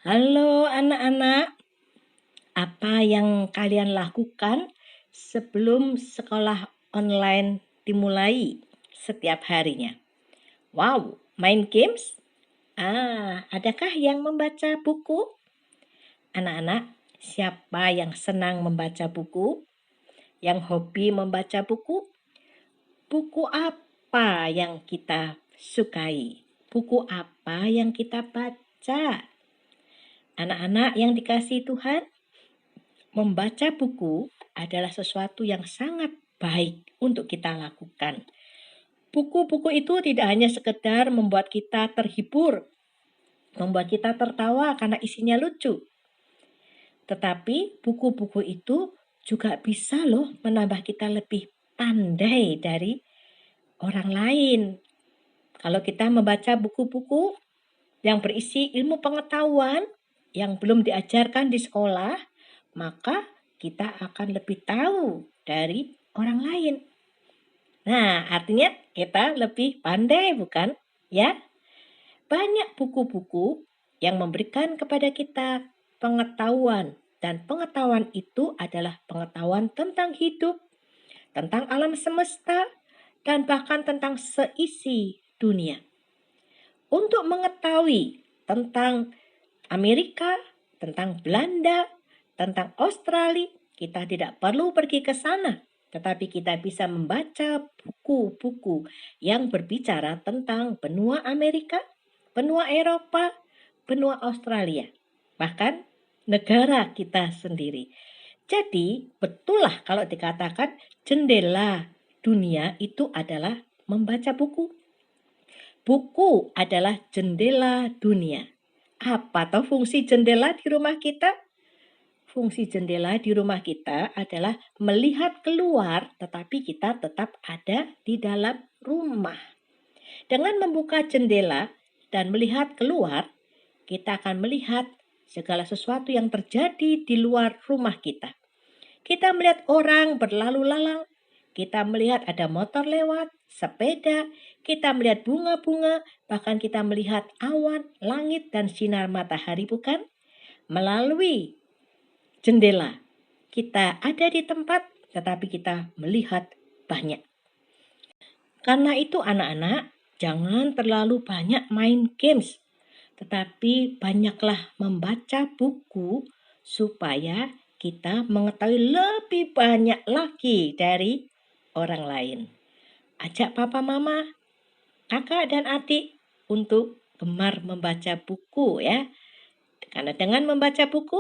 Halo anak-anak, apa yang kalian lakukan sebelum sekolah online dimulai setiap harinya? Wow, main games? Adakah yang membaca buku? Anak-anak, siapa yang senang membaca buku? Yang hobi membaca buku? Buku apa yang kita sukai? Buku apa yang kita baca? Anak-anak yang dikasihi Tuhan, membaca buku adalah sesuatu yang sangat baik untuk kita lakukan. Buku-buku itu tidak hanya sekedar membuat kita terhibur, membuat kita tertawa karena isinya lucu. Tetapi buku-buku itu juga bisa loh menambah kita lebih pandai dari orang lain. Kalau kita membaca buku-buku yang berisi ilmu pengetahuan yang belum diajarkan di sekolah, maka kita akan lebih tahu dari orang lain. Nah, artinya kita lebih pandai, bukan? Ya, banyak buku-buku yang memberikan kepada kita pengetahuan, dan pengetahuan itu adalah pengetahuan tentang hidup, tentang alam semesta, dan bahkan tentang seisi dunia. Untuk mengetahui tentang Amerika, tentang Belanda, tentang Australia, kita tidak perlu pergi ke sana, tetapi kita bisa membaca buku-buku yang berbicara tentang benua Amerika, benua Eropa, benua Australia, bahkan negara kita sendiri. Jadi, betullah kalau dikatakan jendela dunia itu adalah membaca buku. Buku adalah jendela dunia. Apa toh fungsi jendela di rumah kita? Fungsi jendela di rumah kita adalah melihat keluar, tetapi kita tetap ada di dalam rumah. Dengan membuka jendela dan melihat keluar, kita akan melihat segala sesuatu yang terjadi di luar rumah kita. Kita melihat orang berlalu lalang, kita melihat ada motor lewat, sepeda, kita melihat bunga-bunga, bahkan kita melihat awan, langit, dan sinar matahari, bukan? Melalui jendela, kita ada di tempat, tetapi kita melihat banyak. Karena itu anak-anak, jangan terlalu banyak main games, tetapi banyaklah membaca buku supaya kita mengetahui lebih banyak lagi dari orang lain. Ajak papa mama, kakak dan adik untuk gemar membaca buku ya. Karena dengan membaca buku,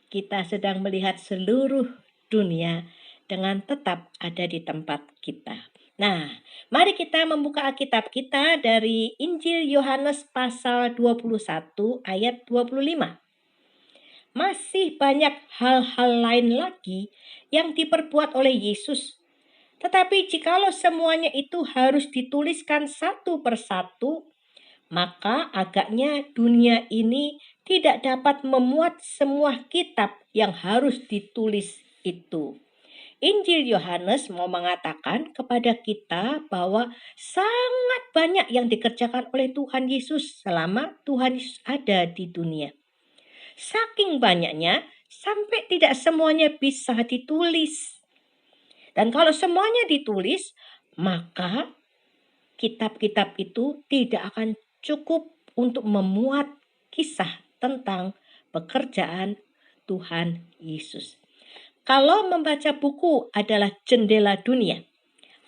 kita sedang melihat seluruh dunia dengan tetap ada di tempat kita. Nah, mari kita membuka Alkitab kita dari Injil Yohanes pasal 21 ayat 25. Masih banyak hal-hal lain lagi yang diperbuat oleh Yesus. Tetapi jikalau semuanya itu harus dituliskan satu persatu, maka agaknya dunia ini tidak dapat memuat semua kitab yang harus ditulis itu. Injil Yohanes mau mengatakan kepada kita bahwa sangat banyak yang dikerjakan oleh Tuhan Yesus selama Tuhan Yesus ada di dunia. Saking banyaknya sampai tidak semuanya bisa ditulis. Dan kalau semuanya ditulis, maka kitab-kitab itu tidak akan cukup untuk memuat kisah tentang pekerjaan Tuhan Yesus. Kalau membaca buku adalah jendela dunia,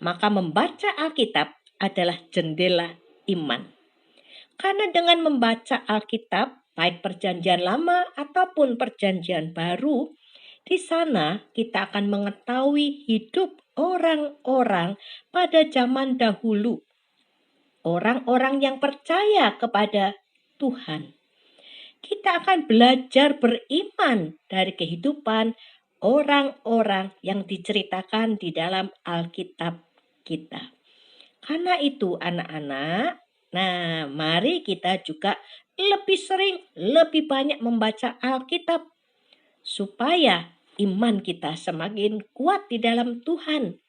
maka membaca Alkitab adalah jendela iman. Karena dengan membaca Alkitab, baik perjanjian lama ataupun perjanjian baru, di sana kita akan mengetahui hidup orang-orang pada zaman dahulu. Orang-orang yang percaya kepada Tuhan. Kita akan belajar beriman dari kehidupan orang-orang yang diceritakan di dalam Alkitab kita. Karena itu anak-anak, nah mari kita juga lebih sering, lebih banyak membaca Alkitab supaya iman kita semakin kuat di dalam Tuhan.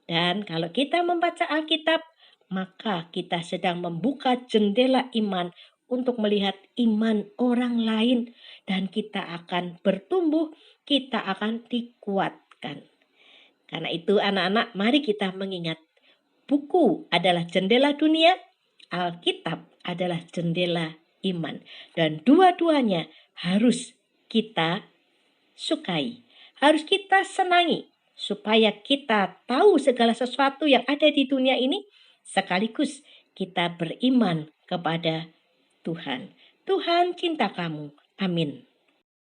Dan kalau kita membaca Alkitab, maka kita sedang membuka jendela iman untuk melihat iman orang lain dan kita akan bertumbuh, kita akan dikuatkan. Karena itu anak-anak, mari kita mengingat buku adalah jendela dunia, Alkitab adalah jendela iman. Dan dua-duanya harus kita sukai, harus kita senangi, supaya kita tahu segala sesuatu yang ada di dunia ini, sekaligus kita beriman kepada Tuhan. Tuhan cinta kamu. Amin.